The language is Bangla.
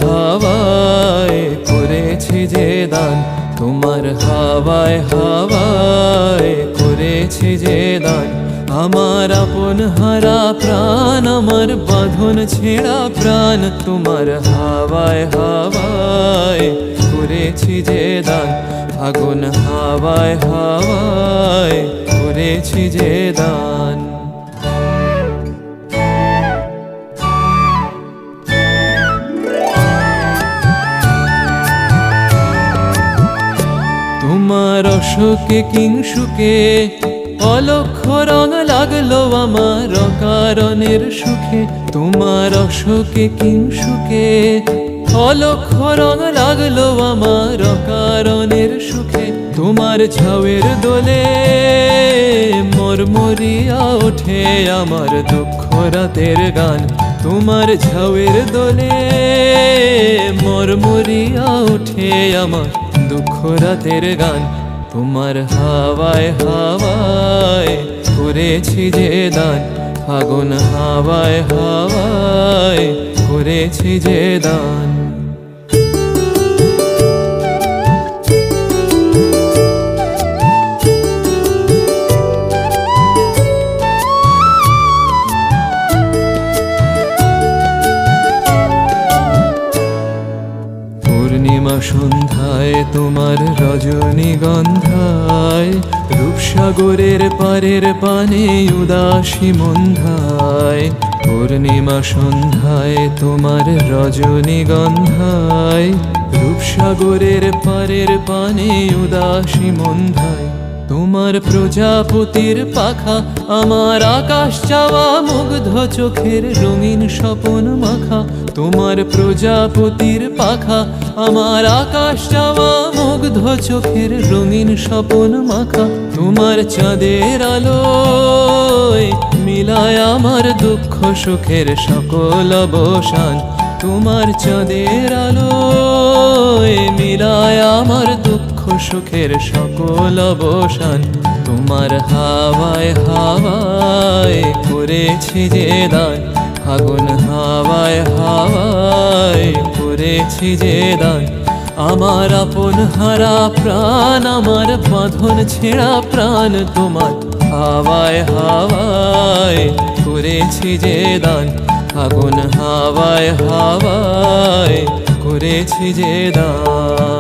হাওয়ায় হাওয়ায় করেছি যে দান, তোমার হাওয়ায় হাওয়ায় করেছি যে দান। আমার আপন হারা প্রাণ, আমার বাঁধন ছেঁড়া প্রাণ, তোমার হাওয়ায় হাওয়ায় করেছি যে দান। আগুন হাওয়ায় হাওয়ায় করেছি যে দান। তোমার অশোকে কিংসুকে অলক্ষ্য রং লাগলো আমার অকারণের সুখে। তোমার অশোকে কিংসুকে অলক্ষ্য রং লাগলো আমার অকারণের সুখে। তোমার ঝাউয়ের দোলে মরমরিয়া ওঠে আমার দুঃখ রাতের গান। তোমার ঝাউয়ের দোলে মরমরিয়া ওঠে আমার দুঃখ রাতের গান। তোমার হাওয়ায় হাওয়ায় করেছি যে দান, আগুন হাওয়ায় হাওয়ায় করেছি যে দান। পূর্ণিমা সন্ধ্যায় তোমার রজনীগন্ধায়, রূপসাগরের পারের পানে উদাসী মন্ধায়। পূর্ণিমা সন্ধ্যায় তোমার রজনীগন্ধায়, রূপসাগরের পারের পানে উদাসী মন্ধায়। তোমার প্রজাপতির পাখা আমার আকাশ চাওয়া মুগ্ধ চোখের রঙিন স্বপন মাখা। তোমার প্রজাপতির পাখা আমার আকাশ চাওয়া মুগ্ধ চোখের রঙিন স্বপন মাখা। তোমার চাঁদের আলোয় মিলায় আমার দুঃখ সুখের সকল অবসান। তোমার চাঁদের আলোয় মিলায় আমার দুঃখ সুখের সকল অবসান। তোমার হাওয়ায় হাওয়ায় করেছি যে দান, আগুন হাওয়ায় হাওয়ায় করেছি যে দান। আমার আপন হারা প্রাণ, আমার বাঁধন ছেঁড়া প্রাণ, তোমার হাওয়ায় হাওয়ায় করেছি যে দান। আগুন হাওয়ায় হাওয়ায় করেছি যে দান।